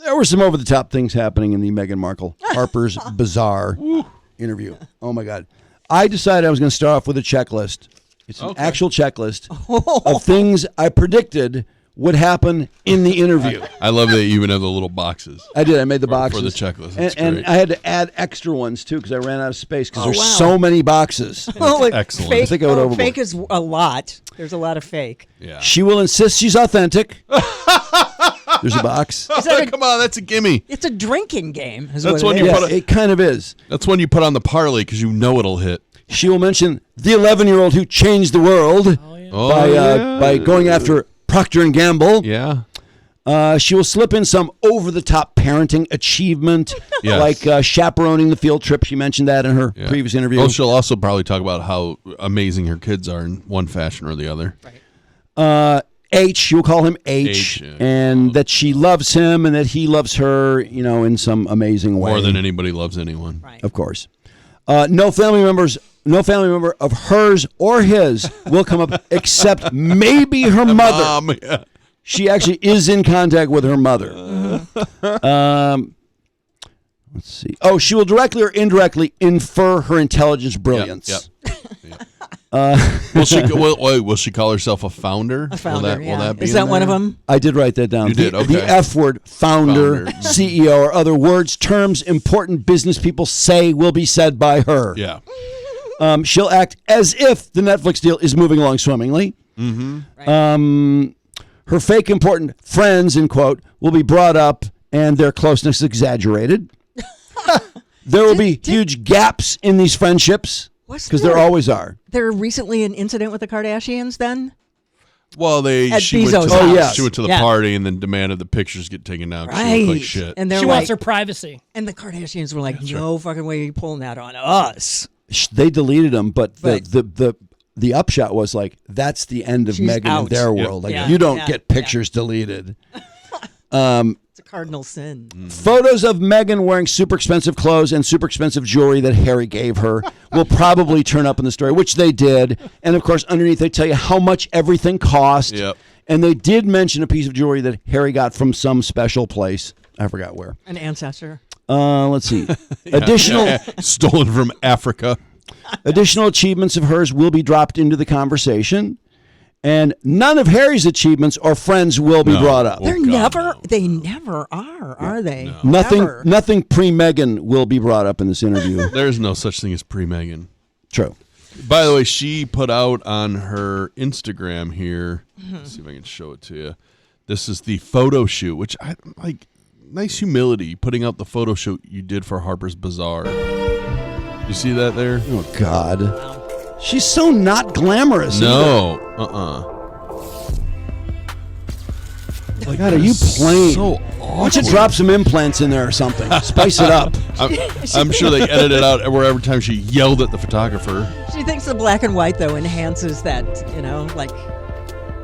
There were some over-the-top things happening in the Meghan Markle Harper's Bazaar interview. Oh, my God. I decided I was going to start off with a checklist. It's an actual checklist of things I predicted would happen in the interview. I love that you even have the little boxes. I did. I made the boxes. For the checklist. And I had to add extra ones, too, because I ran out of space because there's so many boxes. Excellent. I think I would overboard. Fake is a lot. There's a lot of fake. Yeah. She will insist she's authentic. There's a box. Come on, that's a gimme. It's a drinking game. That's when it kind of is. That's when you put on the parlay because you know it'll hit. She will mention the 11-year-old who changed the world by going after Procter & Gamble. Yeah. She will slip in some over-the-top parenting achievement, like chaperoning the field trip. She mentioned that in her previous interview. Well, she'll also probably talk about how amazing her kids are in one fashion or the other. Right. She will call him H, and that she loves him and that he loves her, in some amazing way. More than anybody loves anyone. Right. Of course. No family member of hers or his will come up except maybe her mother. Mom, yeah. She actually is in contact with her mother. Let's see. Oh, she will directly or indirectly infer her intelligence brilliance. Yep. Will she call herself a founder? A founder, will that be Is that one of them? I did write that down. You did, okay. The F word, founder, CEO, or other words, terms important business people say will be said by her. Yeah. She'll act as if the Netflix deal is moving along swimmingly. Mm-hmm. Right. Her fake important friends, in quote, will be brought up and their closeness exaggerated. There will be huge gaps in these friendships. Because there always are. There recently an incident with the Kardashians then? Well, she went to the party and then demanded the pictures get taken down because she looked like shit. And she wants her privacy. And the Kardashians were like, no fucking way are you pulling that on us. They deleted them, but the upshot was like, that's the end of Meghan in their world. Like, you don't get pictures deleted. It's a cardinal sin. Photos of Meghan wearing super expensive clothes and super expensive jewelry that Harry gave her will probably turn up in the story, which they did. And, of course, underneath they tell you how much everything cost. Yep. And they did mention a piece of jewelry that Harry got from some special place. I forgot where. An ancestor. Let's see. Stolen from Africa. Additional achievements of hers will be dropped into the conversation. And none of Harry's achievements or friends will be brought up. They never are they? No. Nothing pre-Meghan will be brought up in this interview. There's no such thing as pre-Meghan. True. By the way, she put out on her Instagram here. Let's see if I can show it to you. This is the photo shoot, which I like. Nice humility, putting out the photo shoot you did for Harper's Bazaar. You see that there? Oh, God. She's so not glamorous. No. Like, God, are you playing? So why don't you drop some implants in there or something? Spice it up. I'm sure they edited it out every time she yelled at the photographer. She thinks the black and white, though, enhances that, like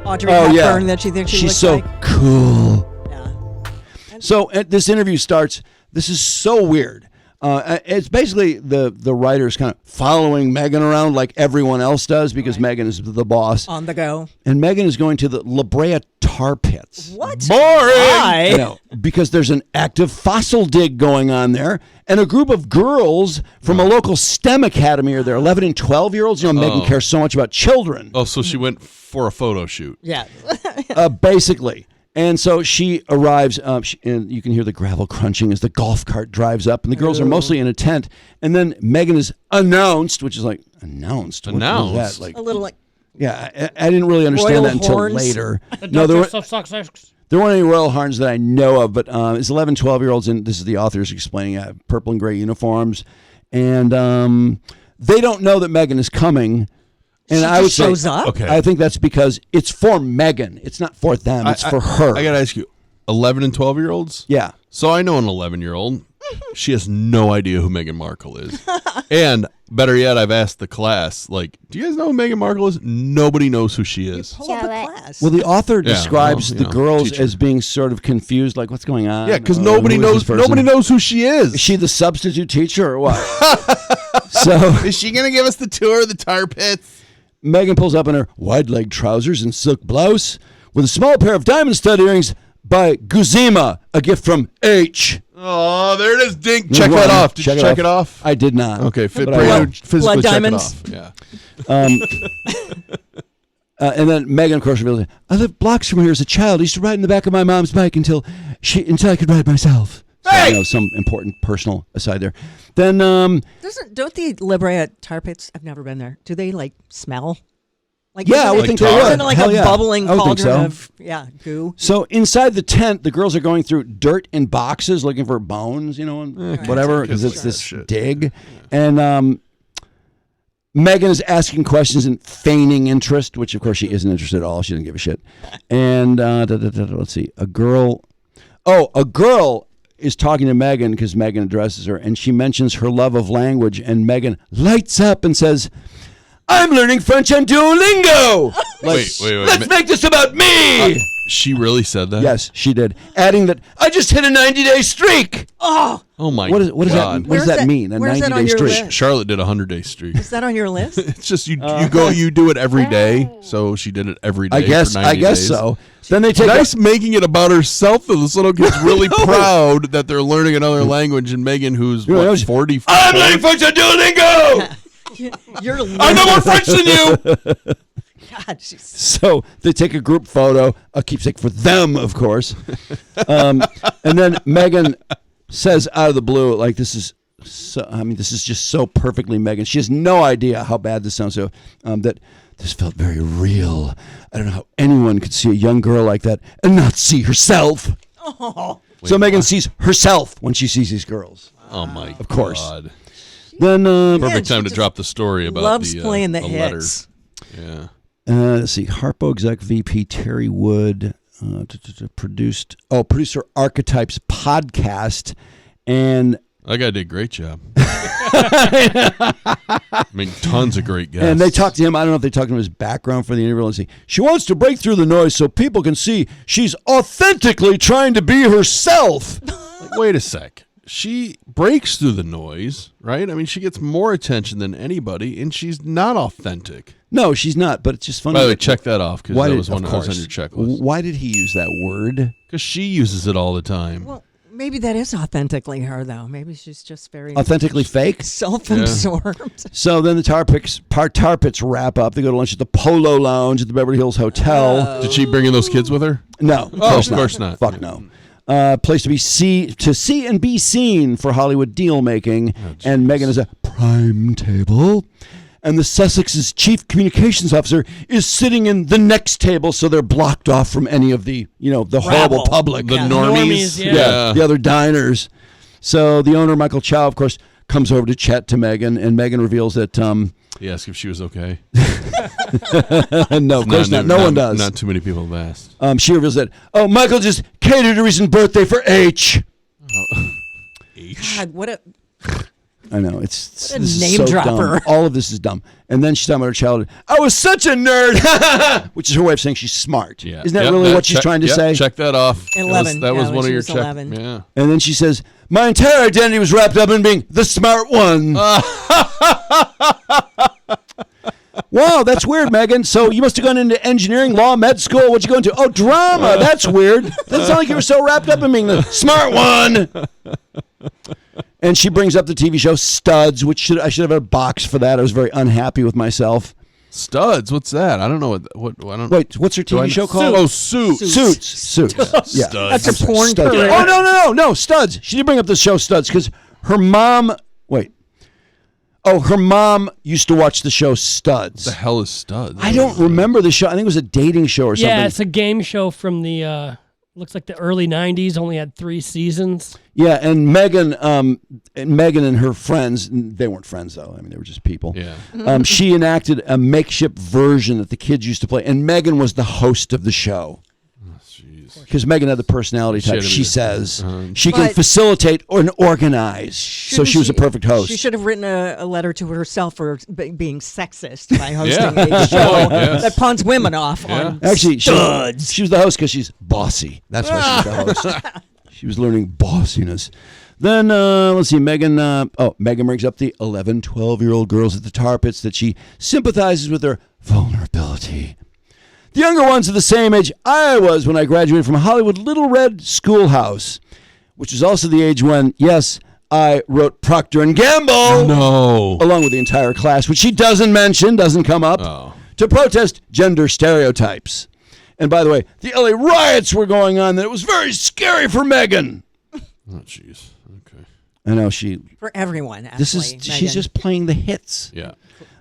Audrey Hepburn that she thinks she looks like. She's so cool. Yeah. So this interview starts. This is so weird. It's basically the writers kind of following Meghan around like everyone else does because Meghan is the boss. On the go. And Meghan is going to the La Brea tar pits. What? Boring! Why? No, because there's an active fossil dig going on there, and a group of girls from a local STEM academy are there, 11 and 12-year-olds. Meghan cares so much about children. Oh, so she went for a photo shoot. Yeah. Basically. And so she arrives, and you can hear the gravel crunching as the golf cart drives up, and the girls are mostly in a tent. And then Meghan is announced, which is like, announced? What was that? Like, a little like... Yeah, I didn't really understand that until later. No, there weren't any royal horns that I know of, but it's 11, 12-year-olds, and this is the authors explaining, purple and gray uniforms. And they don't know that Meghan is coming. And I would say, I think that's because it's for Meghan. It's not for them. It's for her. I got to ask you, 11 and 12-year-olds? Yeah. So I know an 11-year-old. She has no idea who Meghan Markle is. And better yet, I've asked the class, like, do you guys know who Meghan Markle is? Nobody knows who she is. Well, the author describes the girls as being sort of confused, like, what's going on? Yeah, because nobody knows who she is. Is she the substitute teacher or what? So is she going to give us the tour of the tar pits? Meghan pulls up in her wide-leg trousers and silk blouse with a small pair of diamond stud earrings, by Guzima, a gift from H. Oh, there it is. Dink. Check that off. Did you check it off? I did not. Okay. Blood Physically check diamonds. it off. Yeah. And then Meghan, of course, reveals, I lived blocks from here as a child. I used to ride in the back of my mom's bike until I could ride myself. So, some important personal aside there. Then, don't the La Brea tar pits? I've never been there. Do they like smell? Like, I would think they would. Isn't it like Hell a yeah. bubbling I would think cauldron so. of goo? So inside the tent, the girls are going through dirt in boxes looking for bones, and whatever, because it's this shit. dig. And Meghan is asking questions and feigning interest, which of course she isn't interested at all. She doesn't give a shit. And let's see, a girl is talking to Meghan because Meghan addresses her, and she mentions her love of language, and Meghan lights up and says, I'm learning French on Duolingo. Wait. Let's make this about me. She really said that? Yes, she did. Adding that I just hit a 90-day streak. Oh my what does God. What does that mean? A where's that 90-day on your streak. list? Charlotte did a 100-day streak. Is that on your list? It's just you do it every day. So she did it every day. I guess for 90 days. so. Then they take nice making it about herself, though. This little kid's really proud that they're learning another language, and Meghan, who's 40. I'm learning French on Duolingo. I know more French than you. God, she's... So they take a group photo, a keepsake for them, of course. And then Meghan says out of the blue, like, this is just so perfectly Meghan. She has no idea how bad this sounds. So that this felt very real. I don't know how anyone could see a young girl like that and not see herself. Oh. So Meghan sees herself when she sees these girls. Oh my! Of course. God. Then Perfect time to drop the story about loves the playing the hits. letter. Yeah. Let's see. Harpo exec VP Terry Wood producer Archetypes podcast, and that guy did a great job. Tons of great guests. And they talked to him. I don't know if they talked to him his background for the interview. Let's see. She wants to break through the noise so people can see she's authentically trying to be herself. Wait a sec. She breaks through the noise, right? I mean, she gets more attention than anybody, and she's not authentic. No, she's not, but it's just funny. By the way, check that off, because that was one that was on your checklist. Why did he use that word? Because she uses it all the time. Well, maybe that is authentically her, though. Maybe she's just very... Authentically fake? Self-absorbed. Yeah. So then the tar pits wrap up. They go to lunch at the Polo Lounge at the Beverly Hills Hotel. Did she bring in those kids with her? No. Of course not. Fuck no. Place to see and be seen for Hollywood deal making, and Meghan is a prime table, and the Sussex's chief communications officer is sitting in the next table, so they're blocked off from any of the the horrible public, the normies, the other diners. So the owner, Michael Chow, of course, comes over to chat to Meghan, and Meghan reveals that he asked if she was okay. No, of course not. No one does. Not too many people have asked. She reveals that, Michael just catered a recent birthday for H. H? God, what a... I know. It's what a this name is so dropper. Dumb. All of this is dumb. And then she's talking about her childhood. I was such a nerd, which is her way of saying she's smart. Yeah. Isn't that really what she's trying to say? Check that off. 11. That was one of your checks. 11. Yeah. And then she says, my entire identity was wrapped up in being the smart one. Wow, that's weird, Meghan. So you must have gone into engineering, law, med school. What'd you go into? Oh, drama. That's weird. Doesn't sound like you were so wrapped up in being the smart one. And she brings up the TV show Studs, which I should have a box for that. I was very unhappy with myself. Studs? What's that? I don't know what I don't. Wait, what's her TV show called? Oh, Suits. Suits. Yeah. Studs. That's a porn Studs. career. Oh, no, Studs. She did bring up the show Studs because her mom. Wait. Oh, her mom used to watch the show Studs. What the hell is Studs? I don't remember the show. I think it was a dating show or something. Yeah, it's a game show from the looks like the early '90s. Only had 3 seasons. Yeah, and Meghan and her friends, they weren't friends though. I mean, they were just people. Yeah. She enacted a makeshift version that the kids used to play, and Meghan was the host of the show. Because Meghan had the personality type, she says. She can facilitate and organize. So she was a perfect host. She should have written a letter to herself for being sexist by hosting a show that pawns women off on Actually, Studs. she was the host because she's bossy. That's why she was the host. She was learning bossiness. Then, let's see, Meghan brings up the 11, 12-year-old girls at the tar pits that she sympathizes with their vulnerability. The younger ones are the same age I was when I graduated from Hollywood Little Red Schoolhouse, which was also the age when, yes, I wrote Procter & Gamble. No. Along with the entire class, which she doesn't mention, doesn't come up, to protest gender stereotypes. And by the way, the LA riots were going on, that it was very scary for Meghan. Oh, jeez. Okay. I know for everyone. Actually, she's just playing the hits. Yeah.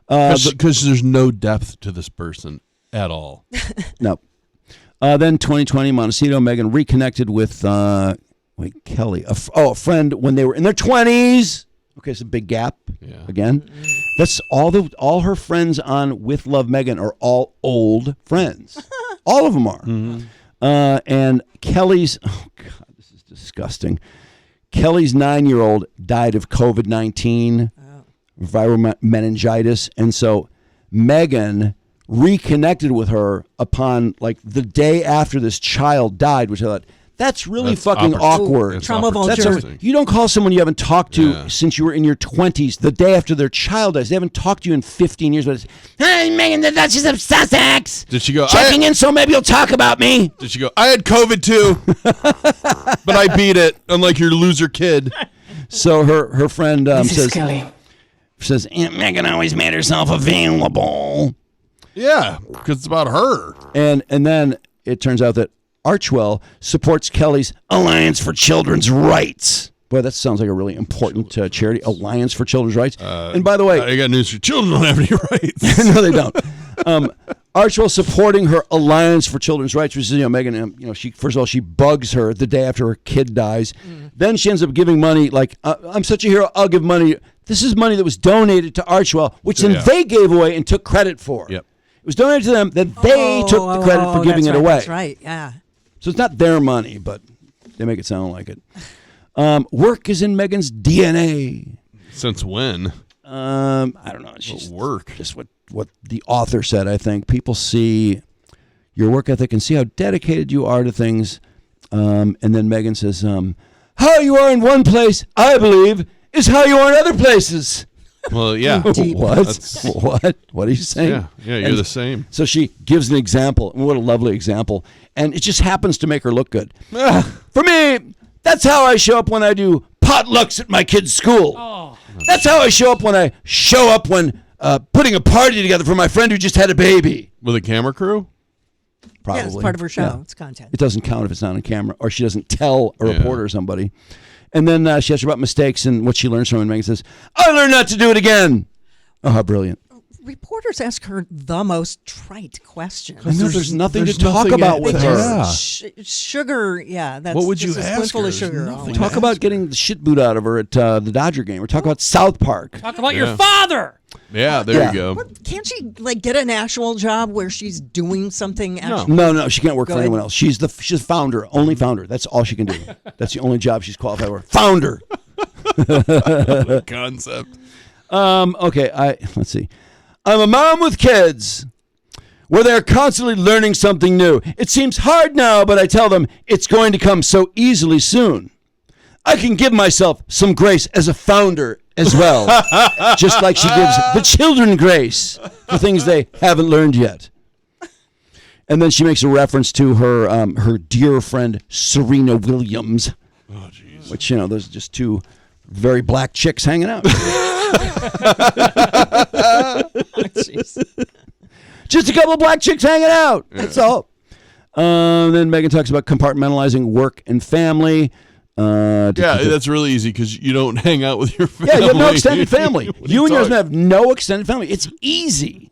Because there's no depth to this person at all. No. Then 2020, Montecito, Meghan reconnected with Kelly, a friend when they were in their 20s. Okay, it's a big gap. Yeah. Again, that's all her friends on With Love Meghan are all old friends. All of them are. Mm-hmm. And Kelly's, oh God, this is disgusting. Kelly's 9-year-old died of COVID-19, viral meningitis, and so Meghan reconnected with her upon like the day after this child died, which I thought, that's really fucking awkward. Trauma vulture. You don't call someone you haven't talked to since you were in your 20s the day after their child dies. They haven't talked to you in 15 years, but it's, hey, Meghan, the Duchess of Sussex. Did she go, checking in so maybe you'll talk about me? Did she go, I had COVID too, but I beat it, unlike your loser kid. So her friend says, Aunt Meghan always made herself available. Yeah, because it's about her. And then it turns out that Archwell supports Kelly's Alliance for Children's Rights. Boy, that sounds like a really important charity, Alliance for Children's Rights. And by the way, I got news for children don't have any rights. No, they don't. Archwell supporting her Alliance for Children's Rights, which is, Meghan, she first of all, she bugs her the day after her kid dies. Then she ends up giving money like, I'm such a hero, I'll give money. This is money that was donated to Archwell, which then they gave away and took credit for. Yep. It was donated to them, then they took the credit for giving it away. That's right, yeah. So it's not their money, but they make it sound like it. Work is in Meghan's DNA. Since when? I don't know. It's just work. Just what the author said, I think. People see your work ethic and see how dedicated you are to things. And then Meghan says, how you are in one place, I believe, is how you are in other places. Well, yeah. What? What are you saying? Yeah, you're the same. So she gives an example. What a lovely example. And it just happens to make her look good. For me, that's how I show up when I do potlucks at my kid's school. That's how I show up when putting a party together for my friend who just had a baby. With a camera crew? Probably. Yeah, it's part of her show. Yeah. It's content. It doesn't count if it's not on camera, or she doesn't tell a reporter or somebody. And then she asks her about mistakes and what she learns from it. And Meghan says, I learned not to do it again. Oh, how brilliant. Reporters ask her the most trite questions. I know there's nothing to talk about with her. Yeah. Sugar, that's what would you just a ask spoonful her? of sugar. Nothing. Talk about getting the shit boot out of her at the Dodger game. Or talk about South Park. Talk about your father. Yeah, there you go. What, can't she get an actual job where she's doing something? No, she can't work for anyone else. She's the founder, only founder. That's all she can do. That's the only job she's qualified for. Founder. Concept. Okay, let's see. I'm a mom with kids where they're constantly learning something new. It seems hard now, but I tell them it's going to come so easily soon. I can give myself some grace as a founder as well, just like she gives the children grace for things they haven't learned yet. And then she makes a reference to her dear friend Serena Williams, which, those are just two very black chicks hanging out. Just a couple of black chicks hanging out. That's all. Then Meghan talks about compartmentalizing work and family. That's really easy because you don't hang out with your family. Yeah, you have no extended family. You and your husband have no extended family. It's easy.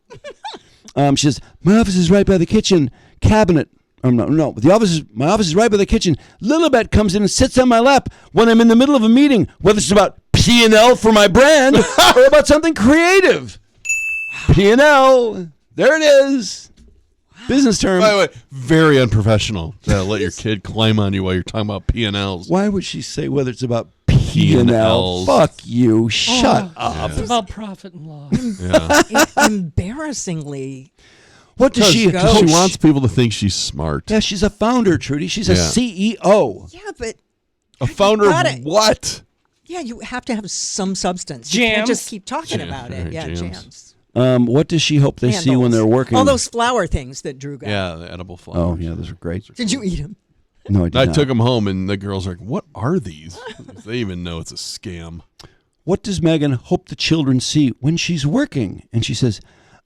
She says, my office is right by the kitchen cabinet. No. My office is right by the kitchen. Lilibet comes in and sits on my lap when I'm in the middle of a meeting, whether it's about P&L for my brand or about something creative. P&L. There it is. Business term. By the way, very unprofessional to let your kid climb on you while you're talking about P&Ls. Why would she say whether it's about P&L? Fuck you. Shut up. It's about profit and loss. Embarrassingly. What does she? She wants people to think she's smart. Yeah, she's a founder, Trudy. She's a CEO. Yeah, but a founder of what? Yeah, you have to have some substance. Jams. You can't just keep talking about it. Yeah, jams. What does she hope they see when they're working? All those flower things that Drew got. Yeah, the edible flowers. Oh, yeah, those are great. Did you eat them? No, I did not. I took them home, and the girls are like, "What are these?" They even know it's a scam. What does Meghan hope the children see when she's working? And she says,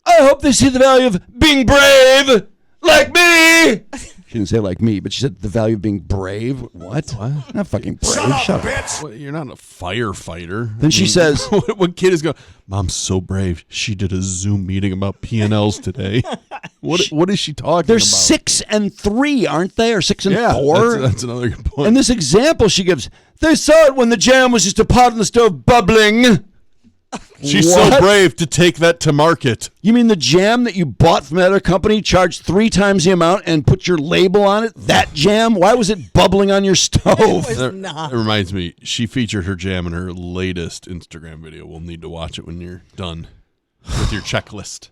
I hope they see the value of being brave, like me. She didn't say like me, but she said the value of being brave. What? Not fucking brave. Shut up. Bitch. Well, you're not a firefighter. Then she says, what kid is going, Mom's so brave. She did a Zoom meeting about P&Ls today. What is she talking they're about? 6 and 3, aren't they? Or 6 and 4? That's another good point. And this example she gives, they saw it when the jam was just a pot in the stove bubbling. She's What? so brave to take that to market. You mean the jam that you bought from that other company, charged 3 times the amount, and put your label on it? That jam? Why was it bubbling on your stove? It reminds me, she featured her jam in her latest Instagram video. We'll need to watch it when you're done with your checklist.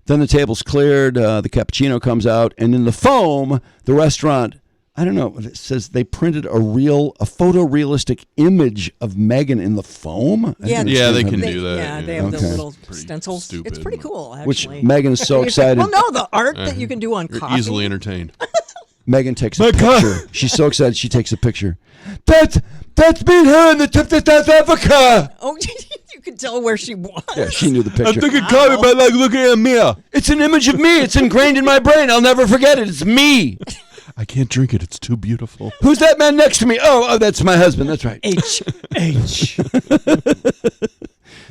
Then the table's cleared, the cappuccino comes out, and in the foam, the restaurant, I don't know, it says they printed a photorealistic image of Meghan in the foam? Yeah, they can do that. Yeah, they have the little stencils. Stupid. It's pretty cool, actually. Which Meghan is so excited. Well, no, the art that you can do on You're coffee. easily entertained. Meghan takes a picture. She's so excited she takes a picture. That's me and her in the trip to South Africa. Oh, you could tell where she was. Yeah, she knew the picture. coffee by like looking at a mirror. It's an image of me. It's ingrained in my brain. I'll never forget it. It's me. I can't drink it. It's too beautiful. Who's that man next to me? Oh, that's my husband. That's right. H.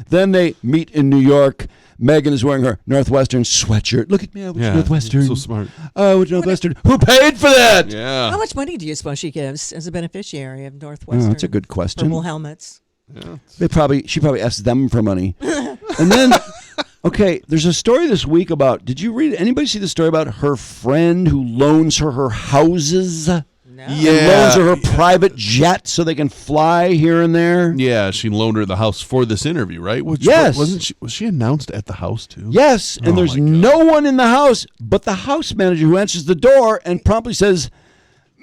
Then they meet in New York. Meghan is wearing her Northwestern sweatshirt. Look at me. I went to Northwestern. So smart. Oh, I went to Northwestern. Who paid for that? Yeah. How much money do you suppose she gives as a beneficiary of Northwestern? Oh, that's a good question. Purple helmets. Yeah. She probably asked them for money. And then, okay, there's a story this week about, did you read, anybody see the story about her friend who loans her houses? No. And loans her private jet so they can fly here and there? Yeah, she loaned her the house for this interview, right? Yes. Was she announced at the house too? Yes, and there's no one in the house but the house manager who answers the door and promptly says,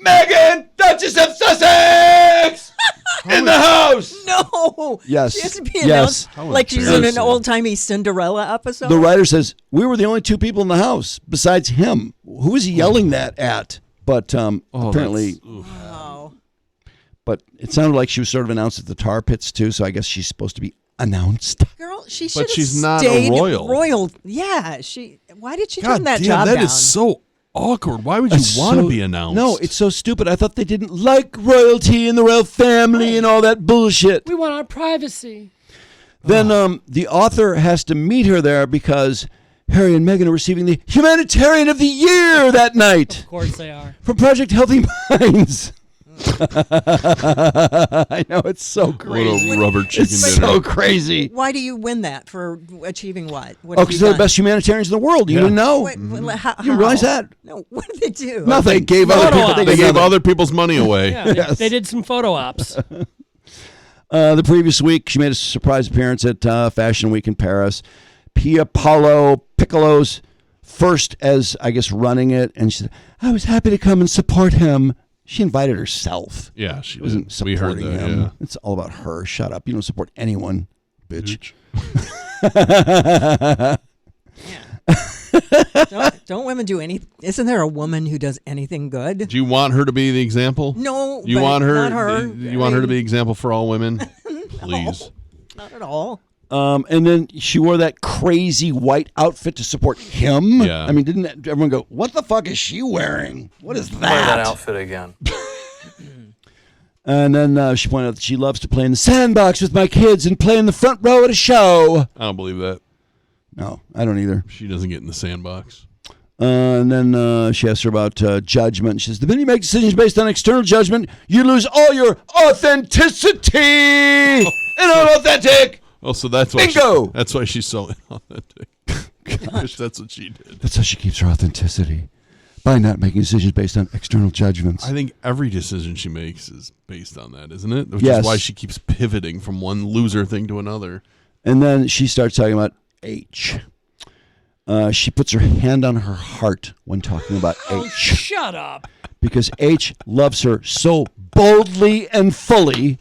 Meghan, Duchess of Sussex! In the house! No. Yes. She has to be announced like she's in an embarrassing. old-timey Cinderella episode. The writer says, we were the only 2 people in the house besides him. Who is he yelling that at? But apparently... Wow. But it sounded like she was sort of announced at the tar pits, too, so I guess she's supposed to be announced. Girl, she should have she's not a stayed royal. Yeah, why did she God turn that damn, job that down? is so awkward. Why would you want to be announced? No, it's so stupid. I thought they didn't like royalty and the royal family and all that bullshit. We want our privacy. Then the author has to meet her there because Harry and Meghan are receiving the Humanitarian of the Year that night. Of course they are. From Project Healthy Minds. I know, it's so crazy. What a rubber chicken It's dinner. so crazy. Why do you win that for achieving what? What Oh, have because you they're the done? best humanitarians in the world. You didn't know. Wait, how? You realize that? No, what did they do? Nothing. They gave Photo other people. ops. They gave other people's money away. Yeah, Yes. they did some photo ops. The previous week, she made a surprise appearance at Fashion Week in Paris. Pia Paolo Piccolo's first as, I guess, running it. And she said, I was happy to come and support him. She invited herself. Yeah, she Wasn't did. We heard supporting that. him. Yeah. It's all about her. Shut up. You don't support anyone, bitch. Don't women do anything? Isn't there a woman who does anything good? Do you want her to be the example? No, You but want her? Not her. You want her to be example for all women? Please. Not at all. And then she wore that crazy white outfit to support him. Yeah. I mean, didn't everyone go, what the fuck is she wearing? What is Wear that that? outfit again. And then she pointed out that she loves to play in the sandbox with my kids and play in the front row at a show. I don't believe that. No, I don't either. She doesn't get in the sandbox. And then she asked her about judgment. She says, the minute you make decisions based on external judgment, you lose all your authenticity. Inauthentic. Oh, so that's why. Bingo! That's why she's so inauthentic. I wish that's what she did. That's how she keeps her authenticity. By not making decisions based on external judgments. I think every decision she makes is based on that, isn't it? Which Yes. is why she keeps pivoting from one loser thing to another. And then she starts talking about H. She puts her hand on her heart when talking about Oh, H. shut up. Because H loves her so boldly and fully.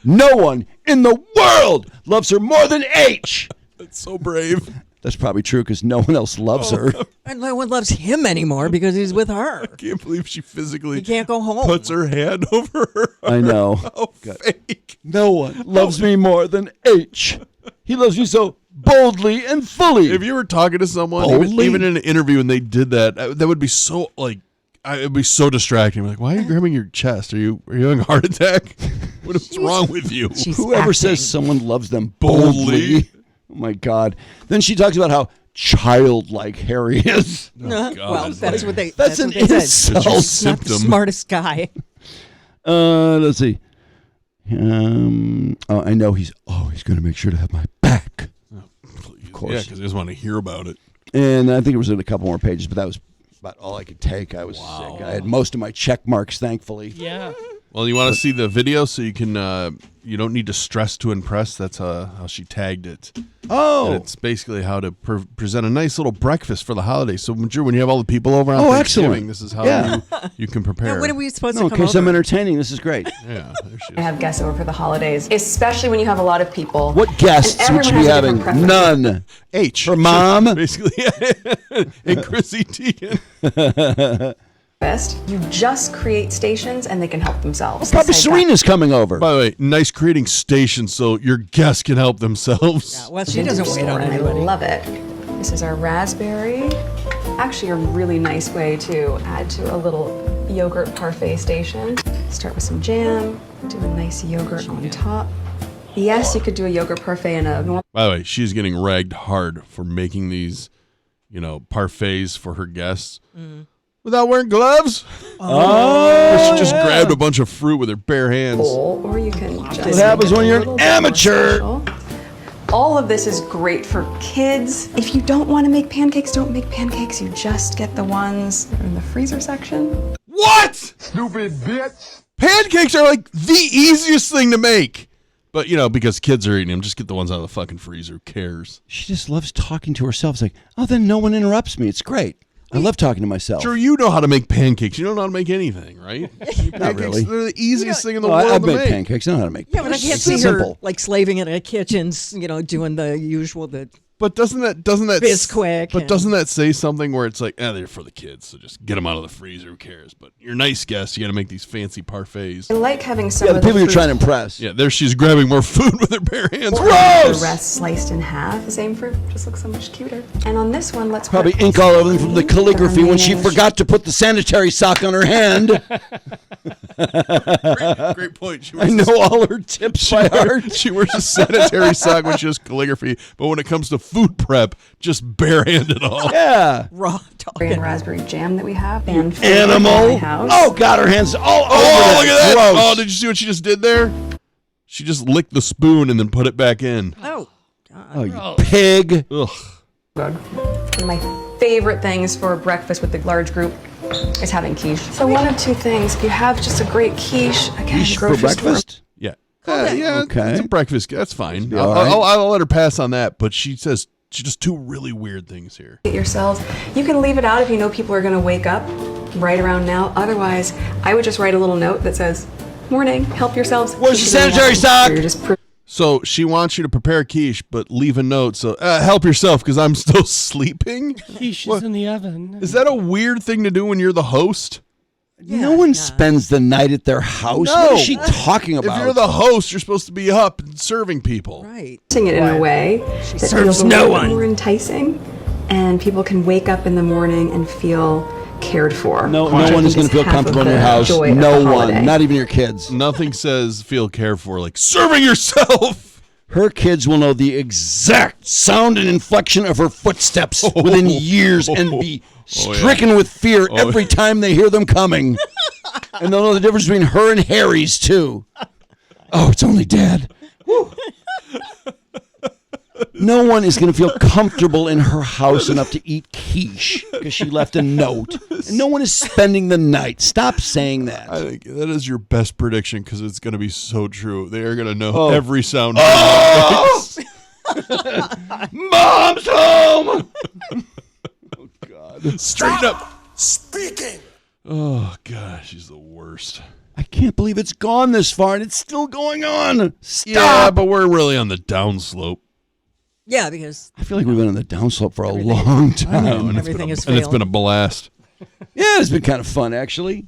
No one in the world loves her more than H. That's so brave. That's probably true because no one else loves her. And no one loves him anymore because he's with her. I can't believe she physically He can't go home. puts her hand over her. I know. How fake. No one loves me more than H. He loves me so boldly and fully. If you were talking to someone, Boldly? even in an interview, and they did that, that would be so it'd be so distracting. Like, why are you grabbing your chest? Are you having a heart attack? What's wrong with you? She's Whoever acting. says someone loves them boldly. Oh my God. Then she talks about how childlike Harry is. God. Well, that's what they. That's what an they said. insult. He's not the Symptom. smartest guy. Let's see. I know he's always going to make sure to have my back. Of course. Yeah, because I just want to hear about it. And I think it was in a couple more pages, but that was about all I could take. I was sick. I had most of my check marks, thankfully. Yeah. Well, you want to see the video so you can, you don't need to stress to impress. That's how she tagged it. Oh. And it's basically how to present a nice little breakfast for the holidays. So when you have all the people over on Oh, Thanksgiving, excellent. this is how you can prepare. When are we supposed No, to in come case over? I'm entertaining, this is great. Yeah, there she I is. have guests over for the holidays, especially when you have a lot of people. What guests And would you everyone be has a having? different preference. None. H. Her mom? Basically, and Chrissy Teigen. You just create stations and they can help themselves. Probably Besides that, Serena's coming over. By the way, nice creating stations so your guests can help themselves. Yeah, well, she doesn't wait on and anybody. I love it. This is our raspberry. Actually, a really nice way to add to a little yogurt parfait station. Start with some jam, do a nice yogurt on top. Yes, you could do a yogurt parfait in a normal. By the way, she's getting ragged hard for making these, parfaits for her guests without wearing gloves. She just grabbed a bunch of fruit with her bare hands. bowl, or you can just what happens make it when a you're an little bit more amateur. special. All of this is great for kids. If you don't want to make pancakes, don't make pancakes. You just get the ones that are in the freezer section. What? Stupid bitch. Pancakes are like the easiest thing to make. But, because kids are eating them, just get the ones out of the fucking freezer. Who cares? She just loves talking to herself. It's like, oh, then no one interrupts me. It's great. I love talking to myself. Sure, you know how to make pancakes. You don't know how to make anything, right? Not really. They're the easiest thing in the Well, world I've to made make. pancakes. I know how to make Yeah, but I pancakes. can't It's see simple. her slaving in a kitchen, doing the usual. But doesn't that Bisquick But and- doesn't that say something where it's like, they're for the kids, so just get them out of the freezer. Who cares? But you're nice guests. You got to make these fancy parfaits. I like having some Yeah, of the people you're fruit, trying to impress. Yeah, there she's grabbing more food with her bare hands. the rest sliced in half. The same fruit just looks so much cuter. And on this one, let's Probably put ink all over them from the calligraphy when she garnish. forgot to put the sanitary sock on her hand. Great point. She I know all her tips by heart. She wears a sanitary sock when she does calligraphy, but when it comes to food prep, just barehanded all. Yeah. Raw and talking. raspberry jam that we have. And food in my Animal. house. Oh, God, her hands all over Oh, look at that! Gross. Oh, did you see what she just did there? She just licked the spoon and then put it back in. Oh, Oh, you pig. Ugh. Good. One of my favorite things for breakfast with the large group is having quiche. So one of two things. If you have just a great quiche, again, Quiche for grocery store. breakfast? Yeah. Okay. It's a breakfast. That's fine. be all right. I'll let her pass on that, but she says she does two really weird things here. Get yourselves. You can leave it out if you know people are going to wake up right around now. Otherwise, I would just write a little note that says, "Morning, help yourselves." Where's the Quiche is in the sanitary oven. sock? So you're just So she wants you to prepare quiche, but leave a note. So help yourself because I'm still sleeping. Quiche What? is in the oven. Is that a weird thing to do when you're the host? No one spends the night at their house. No. What is she talking about? If you're the host, you're supposed to be up and serving people. right. It in a way that serves feels a no little bit one. more enticing, and people can wake up in the morning and feel cared for. no Which I one is think going to feel half of comfortable in the your house. joy of No the one. holiday. Not even your kids. Nothing says feel cared for like serving yourself. Her kids will know the exact sound and inflection of her footsteps within years and be stricken with fear every time they hear them coming. And they'll know the difference between her and Harry's, too. Oh, it's only Dad. Woo. No one is going to feel comfortable in her house enough to eat quiche because she left a note. And no one is spending the night. Stop saying that. I think that is your best prediction because it's going to be so true. They are going to know every sound. Mom's home! Oh, God. Straight up. Speaking. Oh, gosh. She's the worst. I can't believe it's gone this far and it's still going on. Stop. Yeah, but we're really on the downslope. Yeah, because I feel like we've been on the downslope for a long time. and everything is and it's been a failing. blast. Yeah, it's been kind of fun, actually.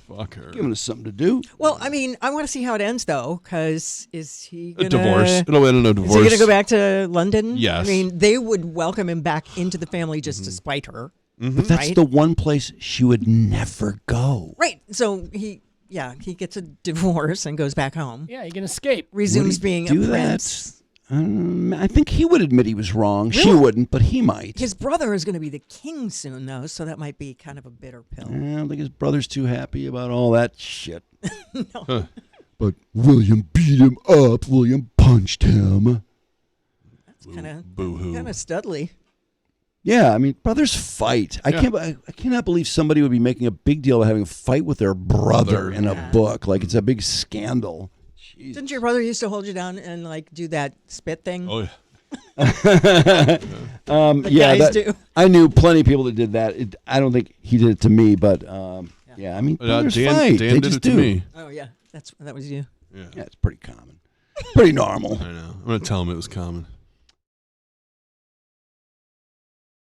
Fuck her. Giving us something to do. Well, I mean, I want to see how it ends, though, because is he A gonna divorce. It'll end in a divorce. Is he going to go back to London? Yes. I mean, they would welcome him back into the family just to spite her. But that's Right? the one place she would never go. Right. So he gets a divorce and goes back home. Yeah, you can escape. Resumes Would he being do a that? prince. I think he would admit he was wrong. She Really? wouldn't, but he might. His brother is going to be the king soon, though, so that might be kind of a bitter pill. I don't think his brother's too happy about all that shit. But William beat him up. William punched him. That's kind of Boo-hoo. studly. Yeah, I mean, brothers fight. I Yeah. I cannot believe somebody would be making a big deal of having a fight with their brother in a book. Like it's a big scandal. Jeez. Didn't your brother used to hold you down and like do that spit thing? Oh, yeah. Yeah, guys do. I knew plenty of people that did that. I don't think he did it to me, but yeah, I mean, brothers fight. Dan They did just it to do. me. Oh yeah, that was you. Yeah, it's pretty common, pretty normal. I know. I'm going to tell him it was common.